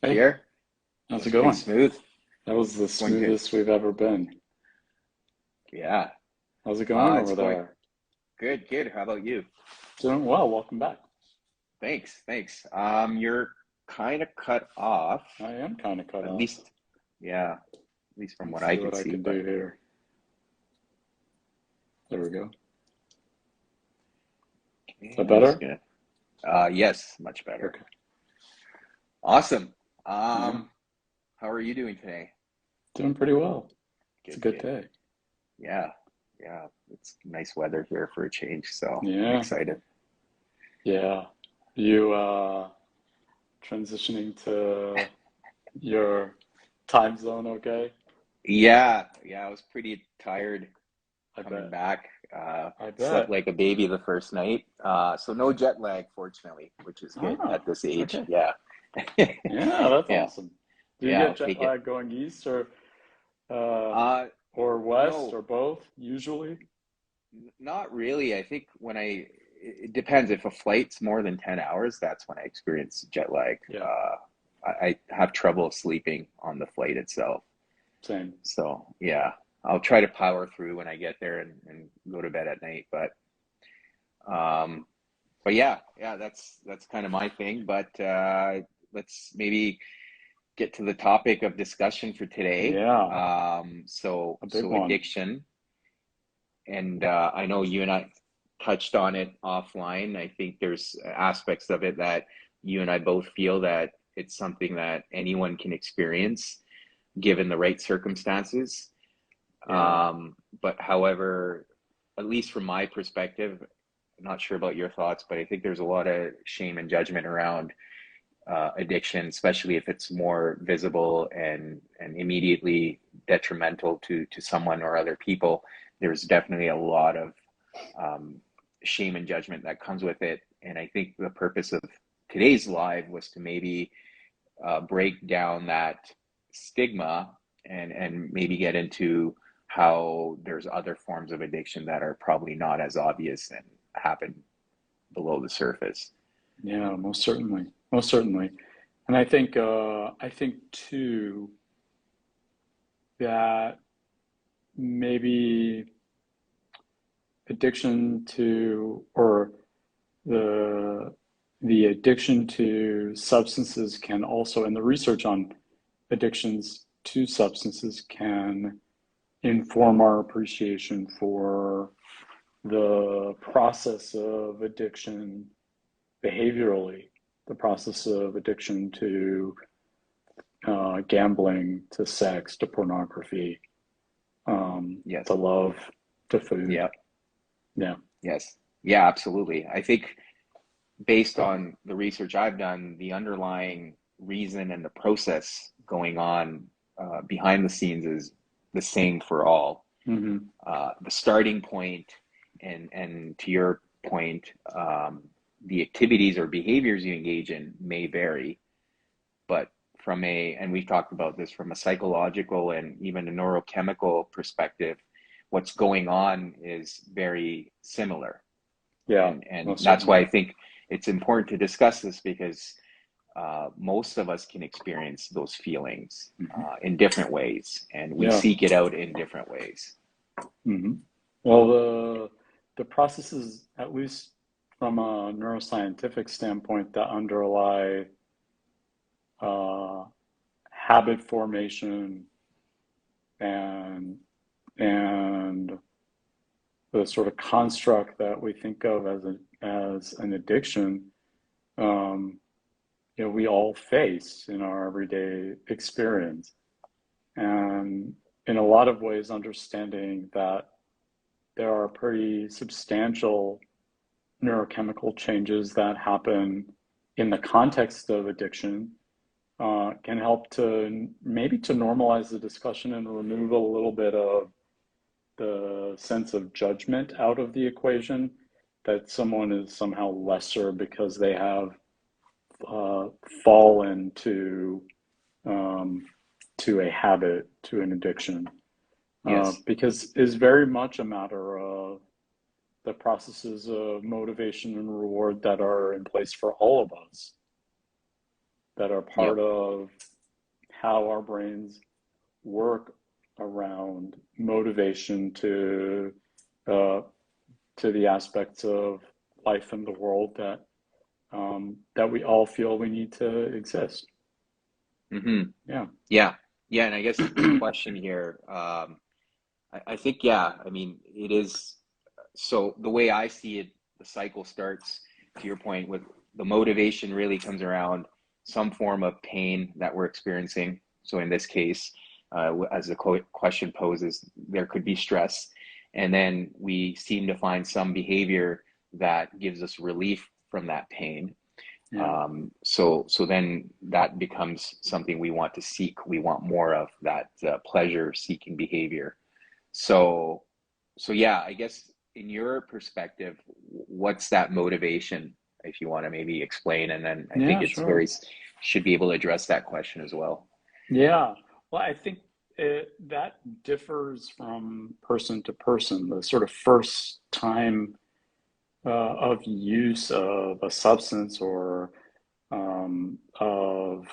Hey, Pierre, that how's it was pretty going? smooth. That was the Going good. smoothest we've ever been. Yeah. How's it going It's over going there? good, good. How about you? Doing well. Welcome back. Thanks, thanks. You're kind of cut off, I am kind of cut at off. least, yeah, at least from what Let's I see can what I see, can but do here. There we go. Is okay, that I'm just better? gonna, yes, much better. Okay. Awesome. Yeah, How are you doing today? doing pretty well. It's a Good, good good. day. Yeah, yeah. It's nice weather here for a change, so I'm Yeah, excited. yeah. You transitioning to your time zone, okay? Yeah, yeah, I was pretty tired I coming bet. back. I Slept bet. like a baby the first night. So no jet lag, fortunately, which is good Ah, at this age. okay. Yeah. Yeah, that's Yeah. awesome. Do you Yeah, get I'll jet take it. lag going east uh, Uh, or west no, or both usually? not really. I think it depends. If a flight's more than 10 hours, that's when I experience jet lag. Yeah, I have trouble sleeping on the flight itself. same. So yeah, I'll try to power through when I get there and go to bed at night. Um, but yeah, yeah, that's kind of my thing. But let's maybe get to the topic of discussion for today. Yeah, a big So one. addiction, and I know you and I touched on it offline. I think there's aspects of it that you and I both feel that it's something that anyone can experience given the right circumstances. Yeah, But however, at least from my perspective, I'm not sure about your thoughts, but I think there's a lot of shame and judgment around addiction, especially if it's more visible and immediately detrimental to someone or other people. There's definitely a lot of um, shame and judgment that comes with it. And I think the purpose of today's live was to maybe break down that stigma and maybe get into how there's other forms of addiction that are probably not as obvious and happen below the surface. yeah, most certainly, most certainly. And I think too that maybe addiction to or the the addiction to substances can also, and the research on addictions to substances can inform our appreciation for the process of addiction behaviorally, the process of addiction to gambling, to sex, to pornography, to Yes. love, to food. Yeah. Yeah, Yes. Yeah, absolutely. I think based on the research I've done, the underlying reason and the process going on behind the scenes is the same for all. hmm, The starting point and to your point, the activities or behaviors you engage in may vary, but and we've talked about this from a psychological and even a neurochemical perspective, what's going on is very similar. yeah, And most that's why I certainly. think it's important to discuss this because most of us can experience those feelings Hmm. in different ways, and we Yeah. seek it out in different ways. Hmm. Well, the processes, at least from a neuroscientific standpoint, that underlie uh, habit formation and and the sort of construct that we think of as an addiction, um, we all face in our everyday experience, and in a lot of ways, understanding that there are pretty substantial neurochemical changes that happen in the context of addiction can help to maybe to normalize the discussion and remove a little bit of the sense of judgment out of the equation, that someone is somehow lesser because they have uh, fallen um, to a habit, to an addiction, Yes. because it's very much a matter of the processes of motivation and reward that are in place for all of us. that are Yep. part of how our brains work around motivation uh, to the aspects of life in the world that we all feel we need to exist. Hmm. Yeah. Yeah. Yeah. And I guess the question here, I think, yeah, I mean, it is. So the way I see it, the cycle starts, to your point, with the motivation really comes around some form of pain that we're experiencing. So in this case, as the question poses, there could be stress. And then we seem to find some behavior that gives us relief from that pain. Yeah. So then that becomes something we want to seek. We want more of that pleasure-seeking behavior. So, so yeah, I guess in your perspective, what's that motivation, if you want to maybe explain, and then I think Yeah, it's sure. very should be able to address that question as well. Yeah. Well, I think that differs from person to person. The sort of first time of use of a substance or of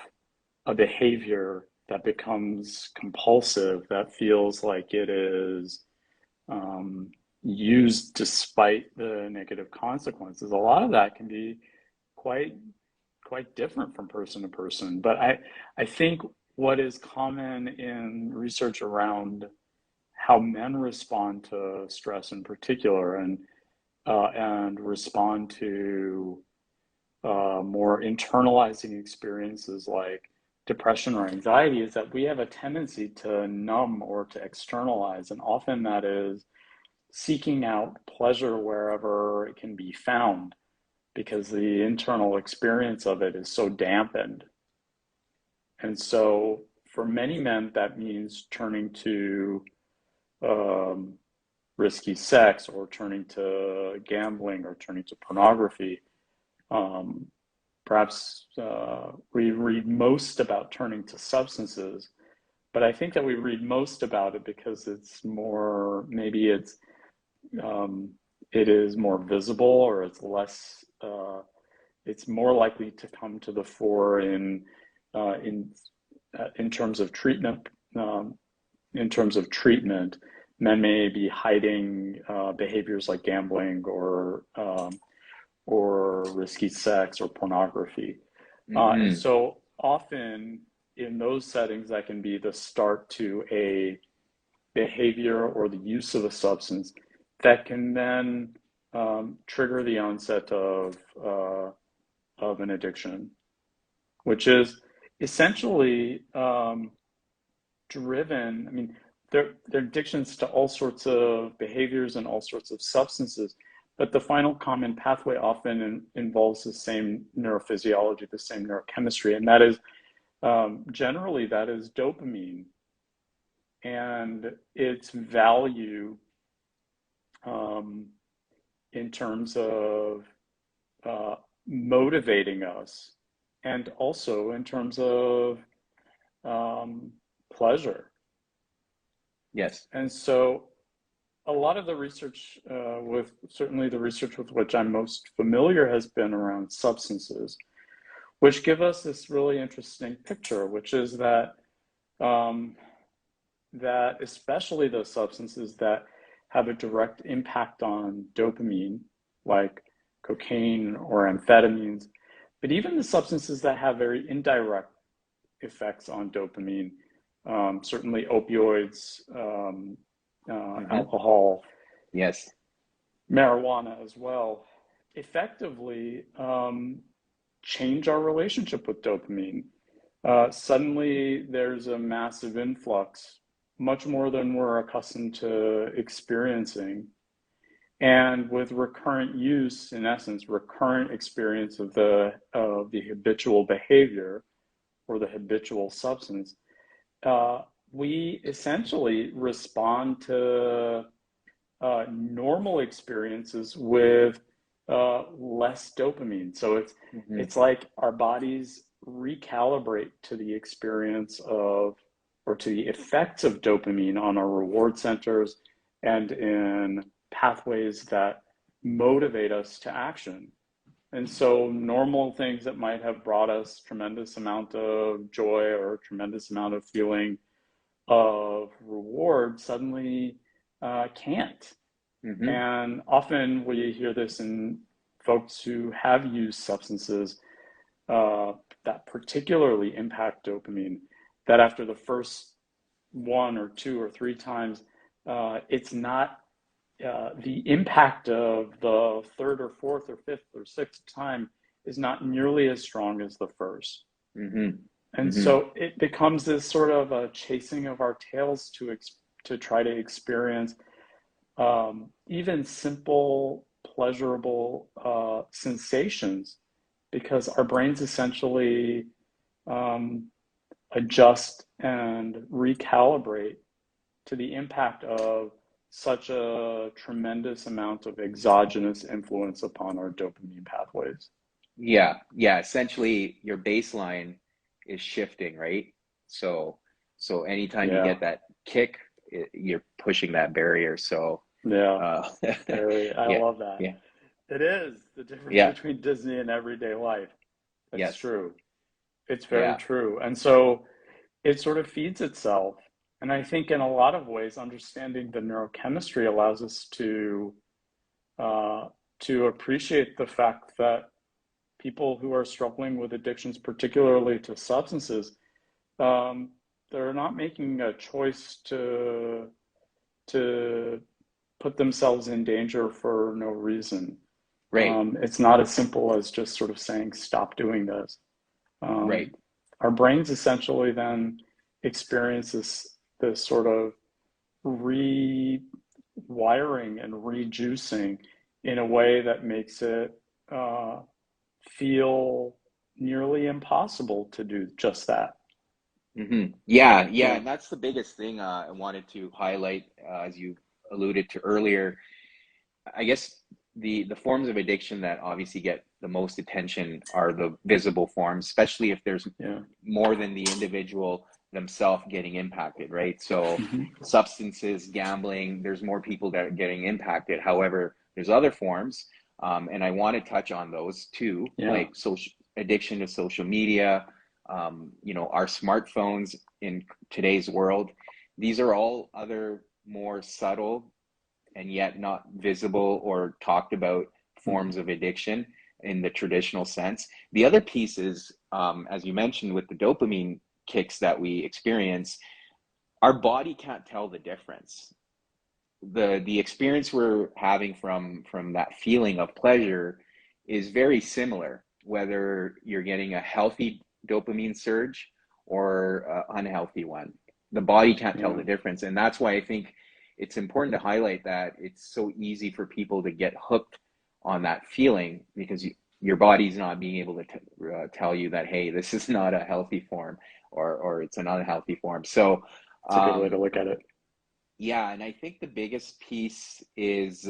a behavior that becomes compulsive, that feels like it is um, used despite the negative consequences. A lot of that can be quite quite different from person to person. But I think what is common in research around how men respond to stress in particular and respond to more internalizing experiences like depression or anxiety is that we have a tendency to numb or to externalize, and often that is seeking out pleasure wherever it can be found because the internal experience of it is so dampened. And so for many men, that means turning to um, risky sex or turning to gambling or turning to pornography. Um, Perhaps we read most about turning to substances, but I think that we read most about it because it's more, maybe um, it is more visible or it's less, it's more likely to come to the fore uh, in in terms of treatment. Um, in terms of treatment, men may be hiding behaviors like gambling or risky sex or pornography. And Hmm. so often in those settings, that can be the start to a behavior or the use of a substance that can then trigger the onset of an addiction, which is essentially driven. I mean, they're addictions to all sorts of behaviors and all sorts of substances, but the final common pathway often involves the same neurophysiology, the same neurochemistry, and that is generally that is dopamine and its value um, in terms of uh, motivating us and also in terms of um, pleasure. Yes. And so a lot of the research with certainly the research with which I'm most familiar has been around substances, which give us this really interesting picture, which is um, that especially those substances that have a direct impact on dopamine, like cocaine or amphetamines, but even the substances that have very indirect effects on dopamine, certainly opioids, Hmm. alcohol, Yes. marijuana as well, effectively change our relationship with dopamine. Suddenly, there's a massive influx, much more than we're accustomed to experiencing. And with recurrent use, in essence, recurrent experience of the habitual behavior or the habitual substance, uh, we essentially respond to normal experiences with less dopamine. So Hmm. it's like our bodies recalibrate to the experience of or to the effects of dopamine on our reward centers and in pathways that motivate us to action. And so normal things that might have brought us tremendous amount of joy or tremendous amount of feeling of reward suddenly can't. Hmm. And often we hear this in folks who have used substances uh, that particularly impact dopamine, that after the first one or two or three times, it's not the impact of the third or fourth or fifth or sixth time is not nearly as strong as the first. Hmm. And Hmm. so it becomes this sort of a chasing of our tails to try to experience even simple, pleasurable sensations, because our brains essentially um, adjust and recalibrate to the impact of such a tremendous amount of exogenous influence upon our dopamine pathways. Yeah, yeah. Essentially, your baseline is shifting, right? So, so anytime you Yeah, get that kick, you're pushing that barrier. So, yeah, uh, very. I yeah, love that. yeah, It is the difference yeah, between Disney and everyday life. It's yes, true. It's very yeah. true. And so it sort of feeds itself. And I think in a lot of ways, understanding the neurochemistry allows us uh, to appreciate the fact that people who are struggling with addictions, particularly to substances, um, they're not making a choice to put themselves in danger for no reason. Right, It's not as simple as just sort of saying, stop doing this. right. Um, our brains essentially then experience this sort of rewiring and rejuicing in a way that makes it uh, feel nearly impossible to do just that. Hmm. Yeah, yeah. Yeah, And that's the biggest thing I wanted to highlight, as you alluded to earlier. I guess the forms of addiction that obviously get the most attention are the visible forms, especially if there's yeah, more than the individual themselves getting impacted, right? So hmm, substances, gambling, there's more people that are getting impacted. However, there's other forms, and I want to touch on those too, yeah, like social addiction to social media, our smartphones in today's world. These are all other more subtle and yet not visible or talked about hmm, forms of addiction in the traditional sense. The other piece is, as you mentioned, with the dopamine kicks that we experience, our body can't tell the difference. The experience we're having from that feeling of pleasure is very similar, whether you're getting a healthy dopamine surge or an unhealthy one. The body can't tell yeah, the difference, and that's why I think it's important to highlight that it's so easy for people to get hooked on that feeling because your body's not being able to tell you that, hey, this is not a healthy form, or it's an unhealthy form. So it's a good way to um, look at it. yeah, and I think the biggest piece is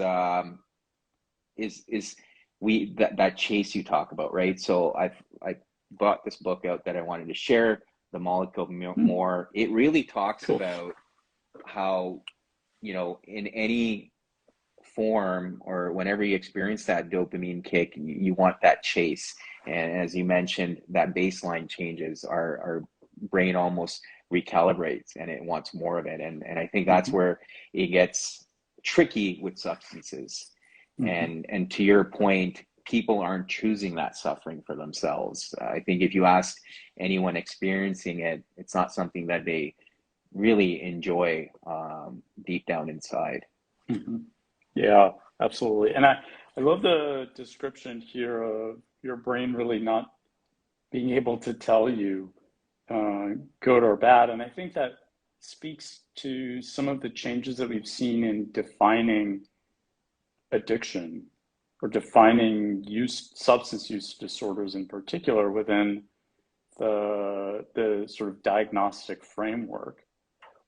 we that chase you talk about, right? So I brought this book out that I wanted to share, The Molecule Hmm, More. It really talks cool. about how, in any form or whenever you experience that dopamine kick, you want that chase. And as you mentioned, that baseline changes. Our brain almost recalibrates and it wants more of it. And I think that's Hmm, where it gets tricky with substances. hmm, And to your point, people aren't choosing that suffering for themselves. I think if you ask anyone experiencing it, it's not something that they really enjoy deep down inside. hmm. Yeah, absolutely. And I love the description here of your brain really not being able to tell you uh, good or bad. And I think that speaks to some of the changes that we've seen in defining addiction or defining substance use disorders in particular within the sort of diagnostic framework.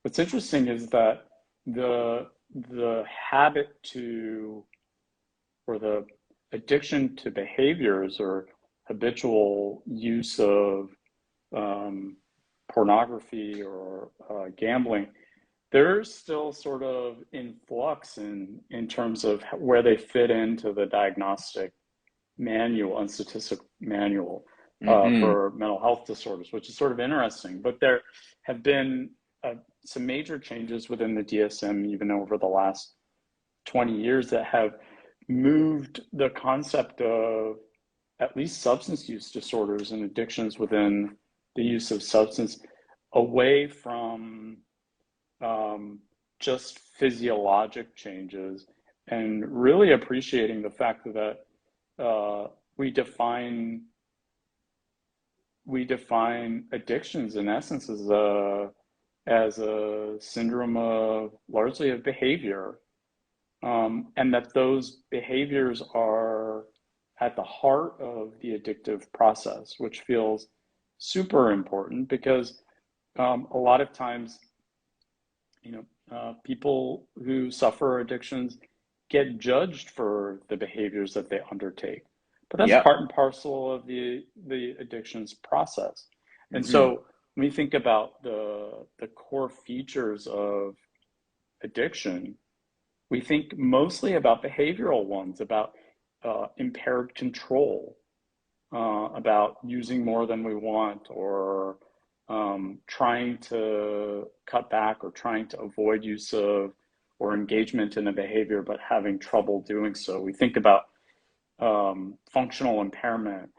What's interesting is that the habit to or the addiction to behaviors or habitual use of um, pornography or gambling, they're still sort of in flux in terms of where they fit into the diagnostic manual and statistic manual Mm-hmm. for mental health disorders, which is sort of interesting. But there have been some major changes within the DSM, even over the last 20 years, that have moved the concept of at least substance use disorders and addictions within the use of substance away from um, just physiologic changes and really appreciating the fact that uh, we define we define addictions in essence as a syndrome of largely of behavior, and that those behaviors are at the heart of the addictive process, which feels super important because a lot of times, people who suffer addictions get judged for the behaviors that they undertake. But that's Yep. part and parcel of the addictions process. And Mm-hmm. so when we think about the core features of addiction, we think mostly about behavioral ones, about impaired control, about using more than we want, or trying to cut back or trying to avoid use of or engagement in a behavior, but having trouble doing so. We think about functional impairment,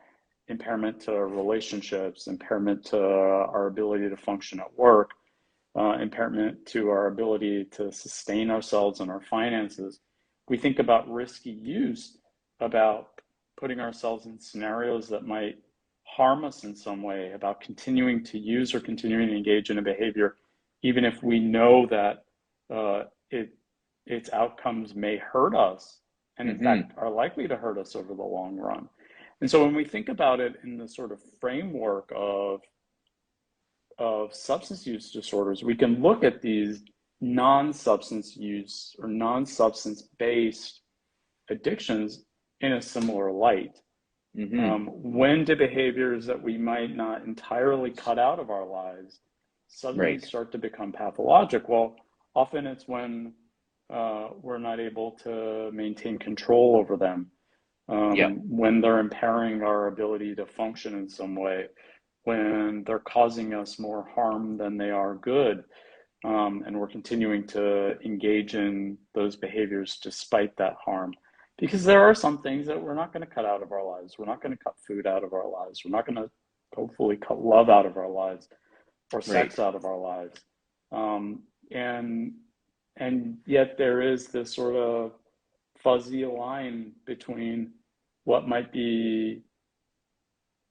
impairment to relationships, impairment to our ability to function at work, impairment to our ability to sustain ourselves and our finances. We think about risky use, about putting ourselves in scenarios that might harm us in some way, about continuing to use or continuing to engage in a behavior, even if we know that uh, it, its outcomes may hurt us, and in Mm-hmm. fact are likely to hurt us over the long run. And so when we think about it in the sort of framework of substance use disorders, we can look at these non-substance use or non-substance based addictions in a similar light. Mm-hmm. When do behaviors that we might not entirely cut out of our lives suddenly Right. start to become pathologic? Well, often it's when we're not able to maintain control over them, Yep. when they're impairing our ability to function in some way, when they're causing us more harm than they are good, and we're continuing to engage in those behaviors despite that harm. Because there are some things that we're not going to cut out of our lives. We're not going to cut food out of our lives. We're not going to hopefully cut love out of our lives or Right. sex out of our lives. Um, and and yet there is this sort of fuzzy line between what might be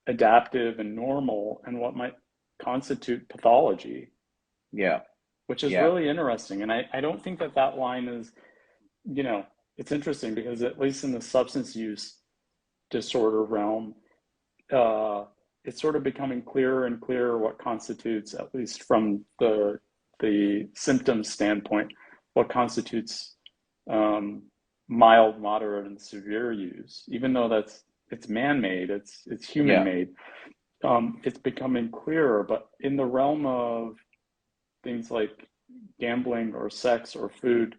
adaptive and normal and what might constitute pathology, Yeah. which is Yeah. really interesting. And I don't think that that line is, you know, it's interesting because at least in the substance use disorder realm, uh, it's sort of becoming clearer and clearer what constitutes, at least from the symptom standpoint, what constitutes um, mild, moderate, and severe use. Even though it's man-made, it's Yeah. human-made. It's becoming clearer. But in the realm of things like gambling or sex or food,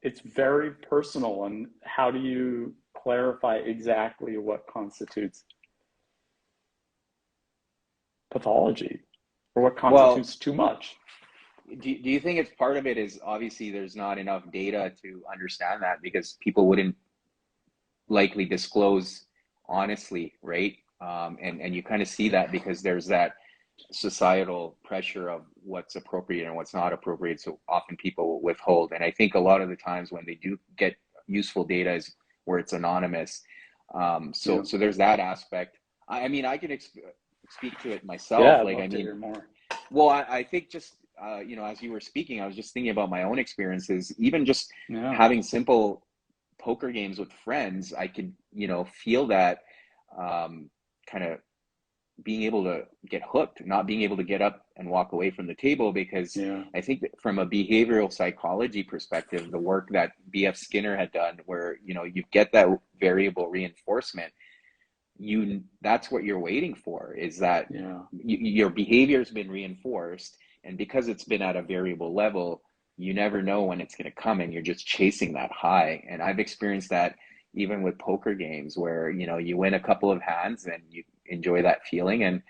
it's very personal. And how do you clarify exactly what constitutes pathology or what Well, constitutes too much? do you think it's part of it is obviously there's not enough data to understand that because people wouldn't likely disclose honestly, right? And you kind of see that because there's that societal pressure of what's appropriate and what's not appropriate. So often people withhold. And I think a lot of the times when they do get useful data is where it's anonymous. So Yeah. so there's that aspect. I mean, I can speak to it Yeah, myself. I'd Like, I love to mean, hear more. well, I think just as you were speaking, I was just thinking about my own experiences. Even just Yeah. having simple poker games with friends, I could, feel that kind of being able to get hooked, not being able to get up and walk away from the table because Yeah. I think that from a behavioral psychology perspective, the work that BF Skinner had done, where you get that variable reinforcement, that's what you're waiting for is that Yeah. your behavior's been reinforced, and because it's been at a variable level, you never know when it's going to come, and you're just chasing that high. And I've experienced that even with poker games where, you know, you win a couple of hands and you enjoy that feeling, and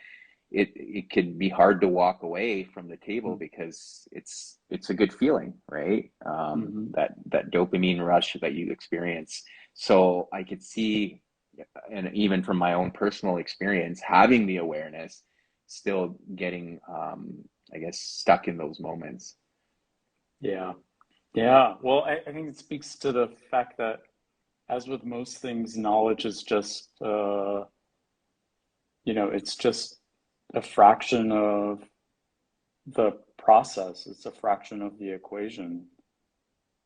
it can be hard to walk away from the table because it's a good feeling, right? Mm-hmm. That dopamine rush that you experience. So I could see, and even from my own personal experience, having the awareness, still getting, I guess, stuck in those moments. Yeah. Yeah. Well, I think it speaks to the fact that, as with most things, knowledge is just, it's just a fraction of the process. It's a fraction of the equation.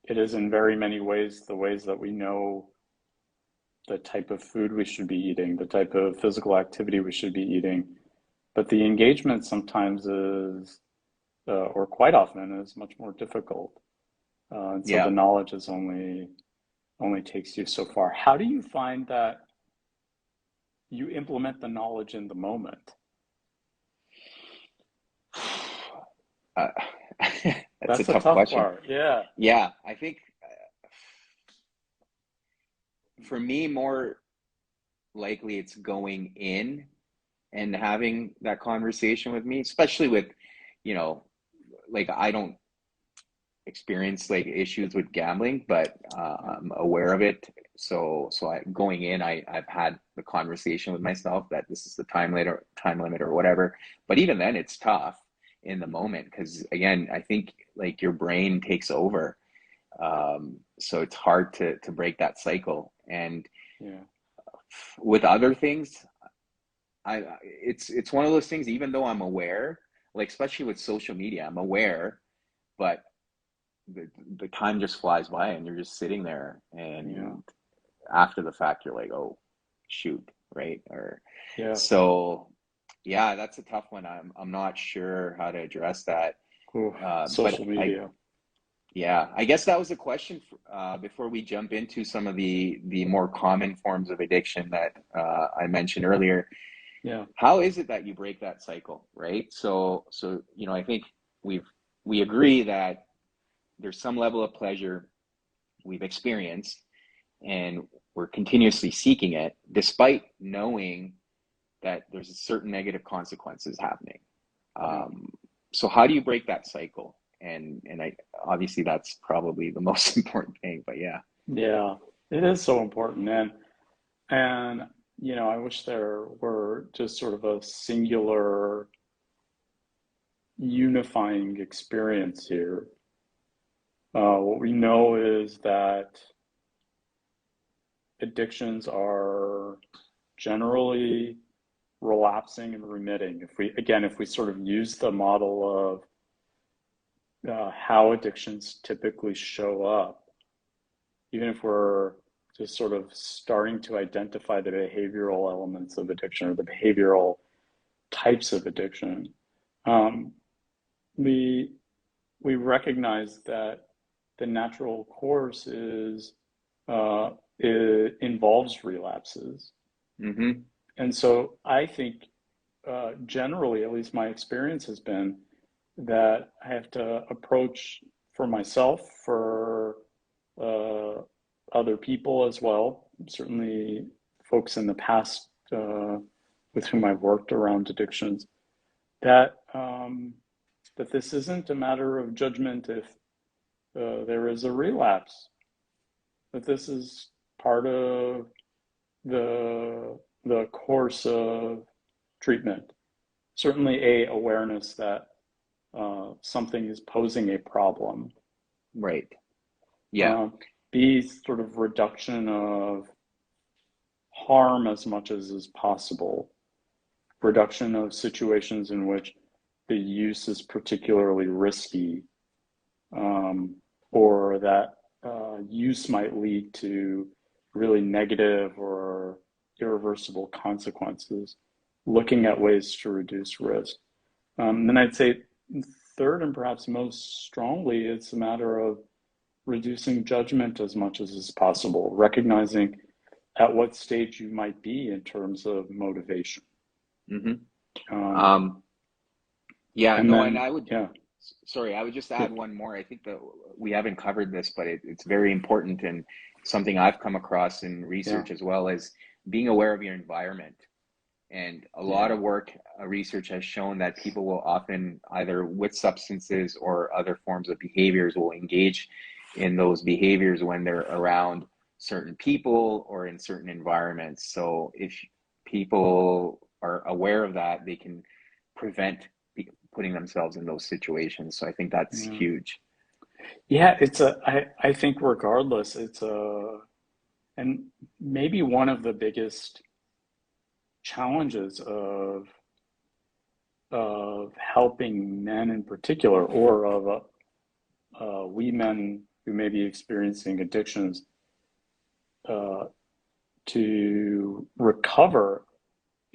It is in very many ways the ways that we know the type of food we should be eating, the type of physical activity we should be eating. But the engagement sometimes is, or quite often, is much more difficult. And so the Yeah. knowledge is only takes you so far. How do you find that you implement the knowledge in the moment? Uh, that's a That's the tough tough question. part. Yeah. Yeah, I think for me, more likely it's going in and having that conversation with me, especially with, you know, like I don't experience like issues with gambling, but Yeah. I'm aware of it. So going in, I've had the conversation with myself that this is the time limit or whatever. But even then, it's tough in the Mm-hmm. moment because again, I think like your brain takes over. So it's hard to break that cycle. And Yeah. with other things, it's one of those things. Even though I'm aware, like especially with social media, I'm aware, but the time just flies by and you're just sitting there, Yeah. and after the fact you're like, oh shoot, right? Or Yeah. so yeah, that's a tough one. I'm not sure how to address that. Ooh, But social I media. yeah, I guess that was a question before we jump into some of the more common forms of addiction that I mentioned earlier. Yeah. How is it that you break that cycle, right? So you know, I think we agree that there's some level of pleasure we've experienced and we're continuously seeking it despite knowing that there's a certain negative consequences happening. Yeah. um, so how do you break that cycle? And I obviously that's probably the most important thing, but yeah. Yeah. It is so important. And I wish there were just sort of a singular unifying experience here. What we know is that addictions are generally relapsing and remitting. If we sort of use the model of how addictions typically show up, even if we're just sort of starting to identify the behavioral elements of addiction or the behavioral types of addiction, um, we we recognize that the natural course it involves relapses. Mm-hmm. And so I think, generally, at least my experience has been that I have to approach, for myself, for uh, other people as well, certainly folks in the past, with whom I've worked around addictions, that that this isn't a matter of judgment if there is a relapse, that this is part of the course of treatment. Certainly, a awareness that something is posing a problem. Right. Yeah. Uh, B, sort of reduction of harm as much as is possible. Reduction of situations in which the use is particularly risky, um, or that use might lead to really negative or irreversible consequences. Looking at ways to reduce risk. Then I'd say third, and perhaps most strongly, it's a matter of reducing judgment as much as is possible, recognizing at what stage you might be in terms of motivation. Mm-hmm. Um, um, yeah, and no, and then, I would, yeah, Sorry, I would just Yeah, add one more. I think that we haven't covered this, but it's very important and something I've come across in yeah, research as well as being aware of your environment. And a lot yeah, of work, research has shown that people will often, either with substances or other forms of behaviors, will engage in those behaviors when they're around certain people or in certain environments. So if people are aware of that, they can prevent putting themselves in those situations. So I think that's yeah. huge. Yeah, I think regardless, it's a, and maybe one of the biggest challenges of helping men in particular, or of we men who may be experiencing addictions, uh, to recover,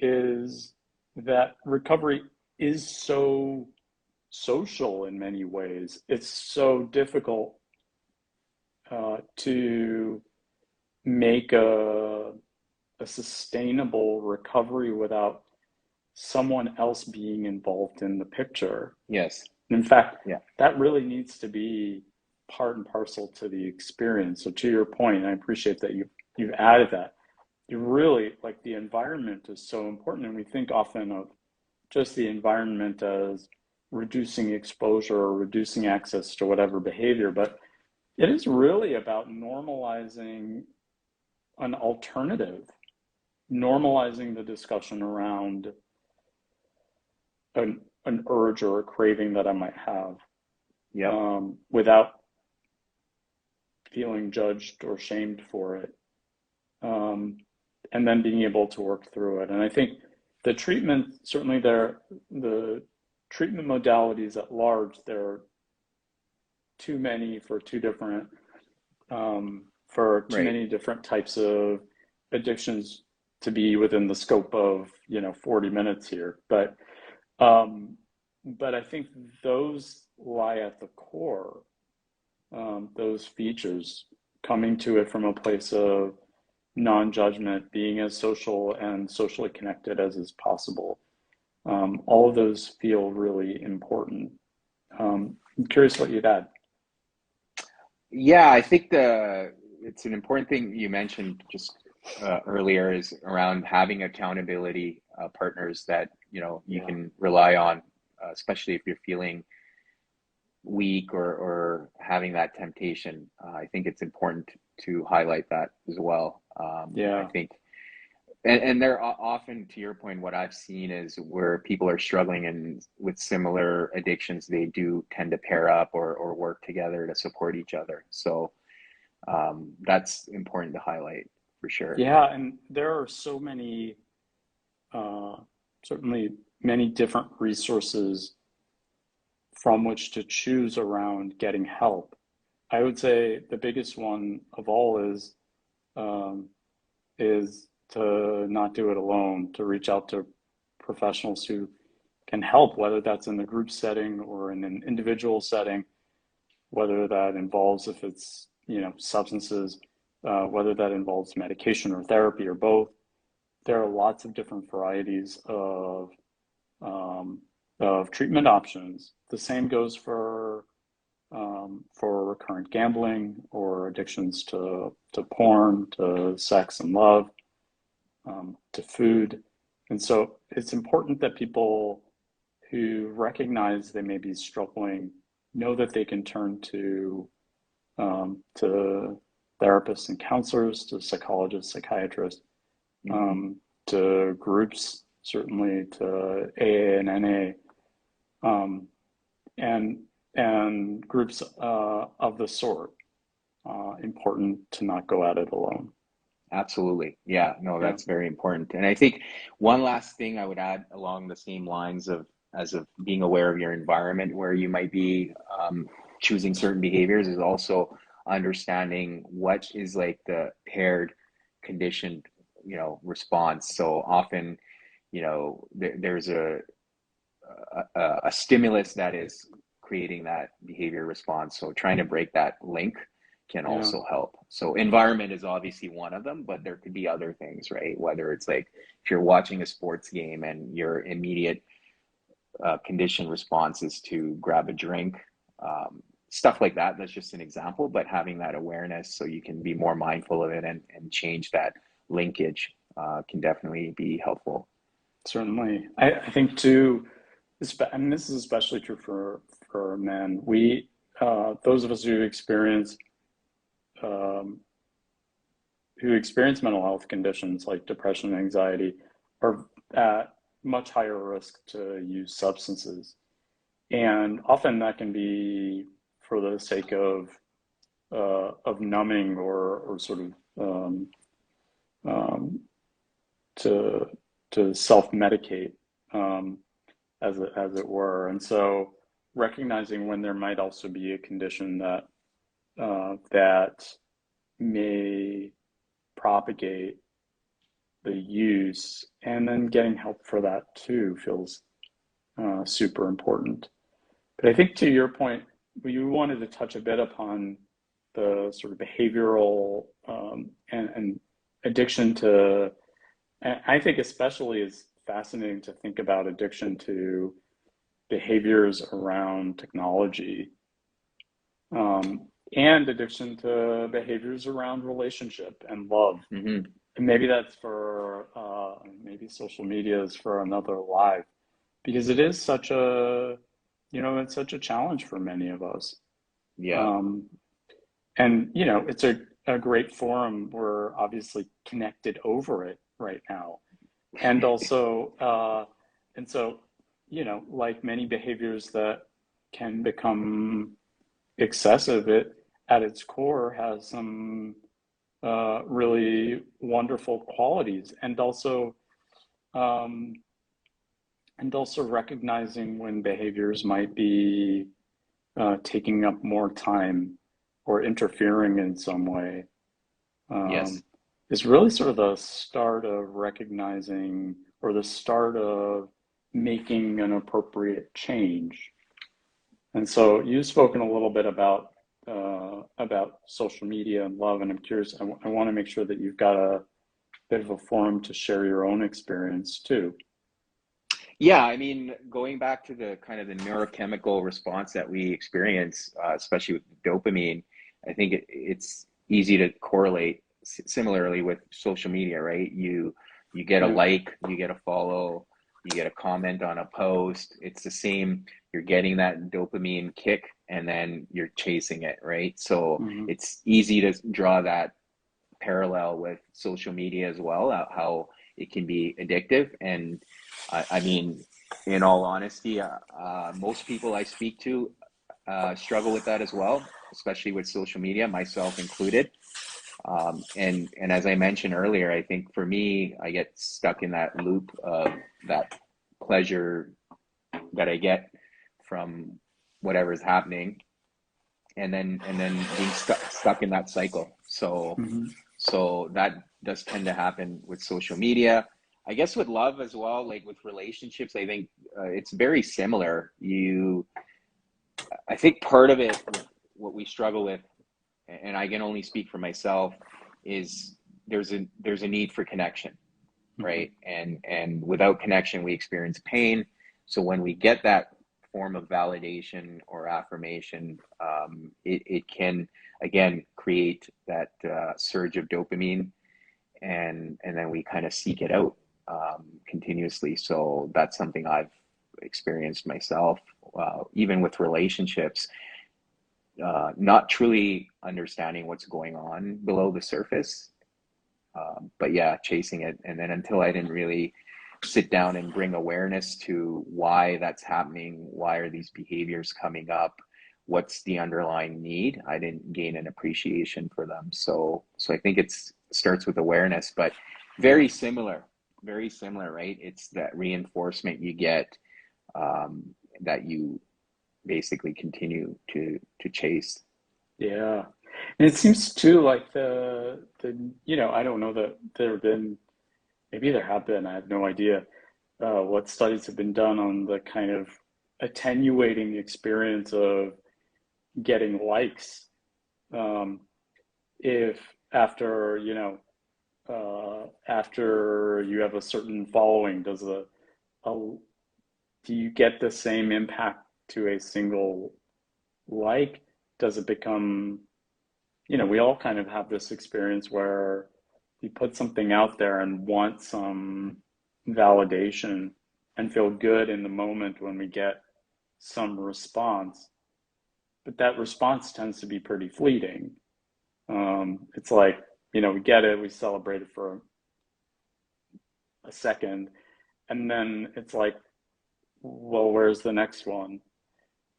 is that recovery is so social in many ways. It's so difficult to make a sustainable recovery without someone else being involved in the picture. Yes. In fact, Yeah. that really needs to be part and parcel to the experience. So to your point, I appreciate that you've added that. You really, like, the environment is so important, and we think often of just the environment as reducing exposure or reducing access to whatever behavior, but it is really about normalizing an alternative, normalizing the discussion around an urge or a craving that I might have, Yep. without feeling judged or shamed for it, um, and then being able to work through it. And I think the treatment, certainly the treatment modalities at large, there are too many for Right. too many different types of addictions to be within the scope of 40 minutes here. Um, but I think those lie at the core, those features, coming to it from a place of non-judgment, being as social and socially connected as is possible. All of those feel really important. I'm curious what you'd add. Yeah, I think the it's an important thing you mentioned just earlier is around having accountability partners that you Yeah, can rely on, especially if you're feeling weak or having that temptation. I think it's important to highlight that as well. I yeah, think, and they're often, to your point, what I've seen is where people are struggling and with similar addictions, they do tend to pair up or work together to support each other. So that's important to highlight for sure. yeah. And there are so many, uh, certainly many different resources from which to choose around getting help. I would say the biggest one of all um, is to not do it alone, to reach out to professionals who can help, whether that's in the group setting or in an individual setting, whether that involves, if it's, substances, whether that involves medication or therapy or both. There are lots of different varieties um, of treatment options. The same goes for recurrent gambling or addictions to porn, to sex and love, to food. And so it's important that people who recognize they may be struggling know that they can turn to therapists and counselors, to psychologists, psychiatrists, Hmm. um, to groups, certainly to AA and NA, and groups of the sort. Important to not go at it alone. Absolutely. Yeah, no, Yeah, that's very important. And I think one last thing I would add along the same lines of as of being aware of your environment where you might be choosing certain behaviors is also understanding what is like the paired conditioned, response. So often, there's a stimulus that is creating that behavior response. So trying to break that link can yeah, also help. So environment is obviously one of them, but there could be other things, right? Whether it's like if you're watching a sports game and your immediate conditioned responses to grab a drink, stuff like that. That's just an example, but having that awareness so you can be more mindful of it and change that linkage can definitely be helpful. Certainly. I think too, and this is especially true for men. Those of us um, who experience mental health conditions like depression and anxiety are at much higher risk to use substances. And often that can be for the sake of numbing or sort of um, to self-medicate, um, as it were. And so recognizing when there might also be a condition that may propagate the use, and then getting help for that too feels super important. But I think to your point, we wanted to touch a bit upon the sort of behavioral and addiction to, and I think especially is fascinating to think about addiction to behaviors around technology, and addiction to behaviors around relationship and love. Hmm. And maybe that's for, maybe social media is for another live, because it is such a, it's such a challenge for many of us. Yeah. Um, and, it's a great forum. We're obviously connected over it right now. And also, and so, like many behaviors that can become excessive, it at its core has some really wonderful qualities, um, and also recognizing when behaviors might be taking up more time or interfering in some way, Yes. um, is really sort of the start of recognizing, or the start of making an appropriate change. And so you've spoken a little bit about social media and love, and I'm curious. I want to make sure that you've got a bit of a forum to share your own experience too. Yeah, I mean, going back to the kind of the neurochemical response that we experience, especially with dopamine, I think it's easy to correlate similarly with social media, right? You get a Yeah. like, you get a follow, you get a comment on a post. It's the same. You're getting that dopamine kick, and then you're chasing it, right? So Hmm. it's easy to draw that parallel with social media as well, how it can be addictive. And I mean, in all honesty, most people I speak to struggle with that as well, especially with social media, myself included. And as I mentioned earlier, I think for me, I get stuck in that loop of that pleasure that I get from whatever is happening, and then being stuck in that cycle. Hmm. So that does tend to happen with social media. I guess with love as well, like with relationships, I think it's very similar. I think part of it, what we struggle with, and I can only speak for myself, is there's a need for connection, Hmm. right? And without connection, we experience pain. So when we get that form of validation or affirmation, it can again create that surge of dopamine, and then we kind of seek it out continuously. So that's something I've experienced myself, even with relationships, not truly understanding what's going on below the surface. But yeah, chasing it. And then until I didn't really sit down and bring awareness to why that's happening, why are these behaviors coming up, what's the underlying need, I didn't gain an appreciation for them. So I think it starts with awareness, but Yeah. very similar, very similar, right? It's that reinforcement you get, that you basically continue to chase. Yeah. And it seems too like I don't know that there have been, maybe there have been, I have no idea, what studies have been done on the kind of attenuating the experience of getting likes. Um, if after, after you have a certain following, does a do you get the same impact to a single like? Does it become, we all kind of have this experience where you put something out there and want some validation and feel good in the moment when we get some response, but that response tends to be pretty fleeting. It's like, we get it, we celebrate it for a second, and then it's like, well, where's the next one?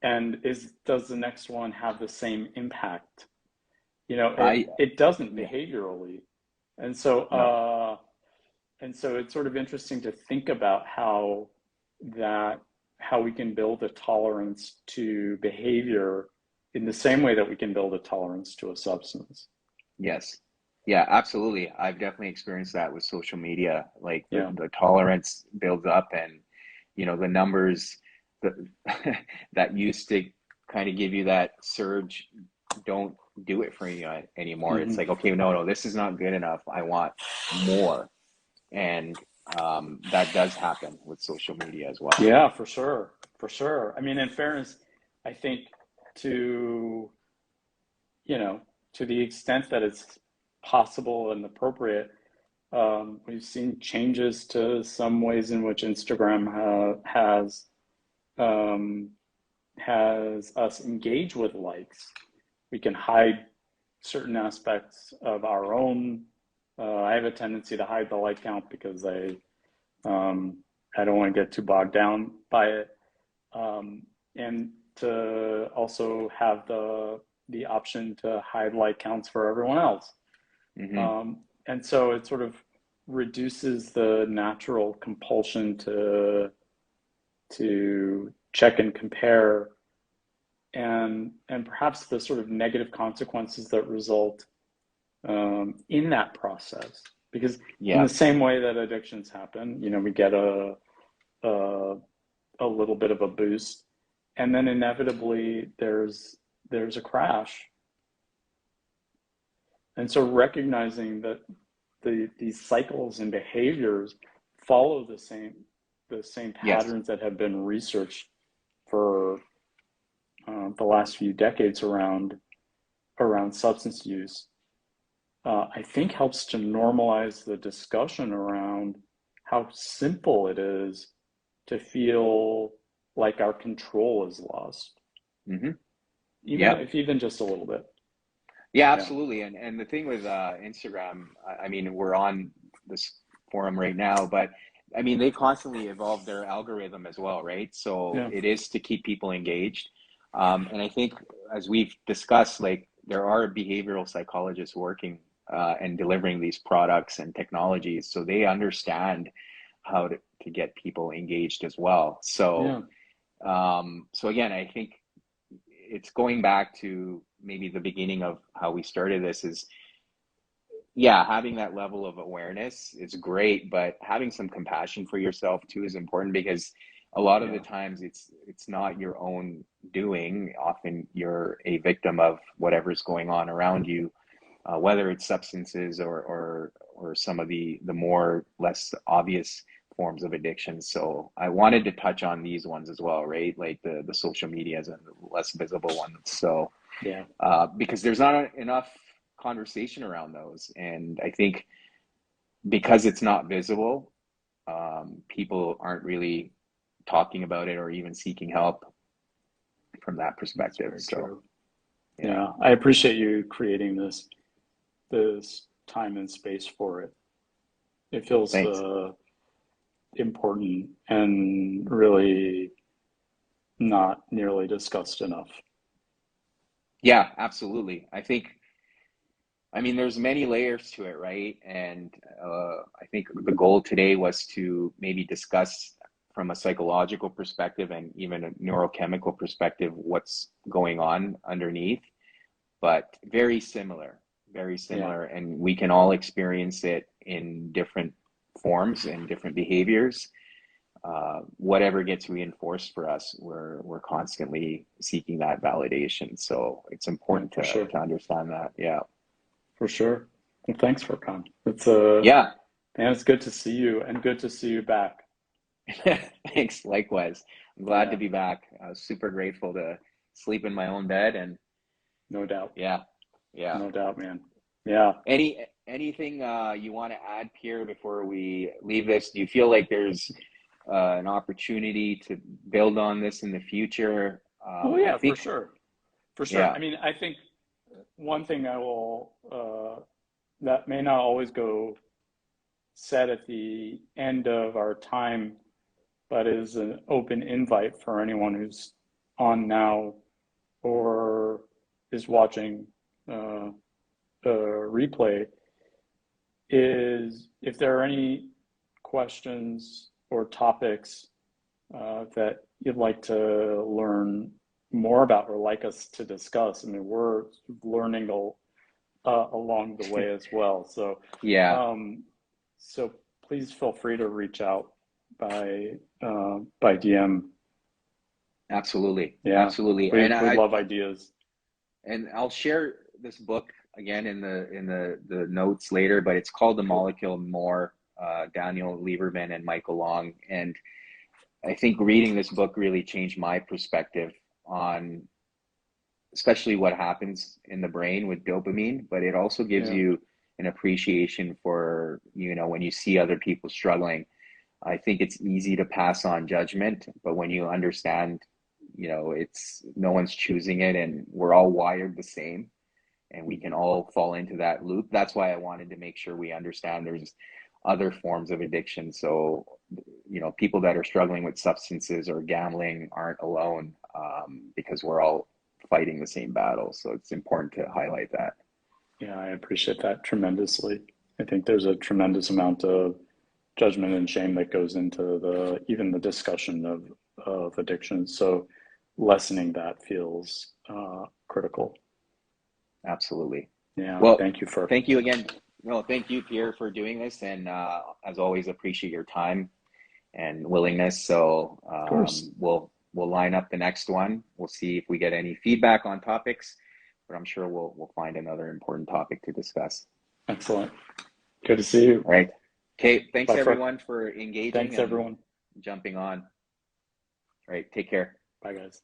And does the next one have the same impact? I It doesn't Yeah, behaviorally. And no. so it's sort of interesting to think about that how we can build a tolerance to behavior in the same way that we can build a tolerance to a substance. Yes. Yeah, absolutely. I've definitely experienced that with social media. Like Yeah. the tolerance builds up, and the numbers that that used to kind of give you that surge don't do it for you anymore. It's Hmm. like, okay, no, no, this is not good enough. I want more. And that does happen with social media as well. Yeah, for sure. For sure. I mean, in fairness, I think to, you know, to the extent that it's possible and appropriate, we've seen changes to some ways in which Instagram um, has us engage with likes. We can hide certain aspects of our own. I have a tendency to hide the like count because um, I don't want to get too bogged down by it, and to also have the option to hide like counts for everyone else. Hmm. And so it sort of reduces the natural compulsion to check and compare, and perhaps the sort of negative consequences that result in that process. Because in Yeah. the same way that addictions happen, we get a a little bit of a boost, and then inevitably there's a crash. And so recognizing that these cycles and behaviors follow the same Yes. patterns that have been researched for the last few decades around substance use, I think helps to normalize the discussion around how simple it is to feel like our control is lost, Hmm. even Yeah. if even just a little bit. Yeah, Yeah. absolutely. And the thing with Instagram, I mean, we're on this forum right now, but I mean, they constantly evolve their algorithm as well, right? So Yeah. it is to keep people engaged. And I think, as we've discussed, like there are behavioral psychologists working and delivering these products and technologies, so they understand how to get people engaged as well. So Yeah. so again, I think it's going back to maybe the beginning of how we started this is, yeah, having that level of awareness is great, but having some compassion for yourself too is important, because a lot of the Yeah. times it's not your own doing. Often you're a victim of whatever's going on around you, whether it's substances or some of the more less obvious forms of addiction. So I wanted to touch on these ones as well, right? Like the social medias and the less visible ones. So Yeah. because there's not enough conversation around those, and I think because it's not visible, people aren't really talking about it or even seeking help from that That's perspective. very So true. yeah, Yeah. I appreciate you creating this time and space for it. It feels thanks. important and really not nearly discussed enough. Yeah, absolutely. I mean, there's many layers to it, right? And I think the goal today was to maybe discuss from a psychological perspective and even a neurochemical perspective what's going on underneath, but very Yeah. similar. And we can all experience it in different forms and different behaviors. Whatever gets reinforced for us, we're constantly seeking that validation. So it's Yeah, important for sure. to understand that. Yeah. For sure. Well, thanks for coming. Yeah. Man, it's good to see you and good to see you back. Thanks. Likewise. I'm glad to Yeah, be back. I was super grateful to sleep in my own bed, and no doubt. yeah, yeah. No doubt, man. Yeah. Anything you want to add, Pierre, before we leave this? Do you feel like there's an opportunity to build on this in the future? Oh, I yeah, for think, sure. For sure. yeah, I mean, I think one thing I will, that may not always go said at the end of our time, but is an open invite for anyone who's on now or is watching uh, a replay, is if there are any questions or topics that you'd like to learn more about or like us to discuss. I mean, we're learning along the way as well. So, yeah, um, so please feel free to reach out by DM. absolutely, Yeah, absolutely. we would love ideas. And I'll share this book again in the notes later, but it's called The Cool. Molecule More, Daniel Lieberman and Michael Long. And I think reading this book really changed my perspective on especially what happens in the brain with dopamine, but it also gives Yeah, you an appreciation for, when you see other people struggling. I think it's easy to pass on judgment, but when you understand, it's no one's choosing it and we're all wired the same and we can mhm. all fall into that loop. That's why I wanted to make sure we understand there's other forms of addiction. So, people that are struggling with substances or gambling aren't alone, because we're all fighting the same battle. So it's important to highlight that. Yeah, I appreciate that tremendously. I think there's a tremendous amount of judgment and shame that goes into the even the discussion of addiction. So lessening that feels critical. Absolutely. Yeah, Well, thank you for, thank you again. No, thank you, Pierre, for doing this. And as always, appreciate your time and willingness. So of course. we'll line up the next one. We'll see if we get any feedback on topics, but I'm sure we'll find another important topic to discuss. Excellent. Good to see you. All right. Okay. Thanks Bye for, everyone for engaging thanks and everyone. jumping on. All right. Take care. Bye guys.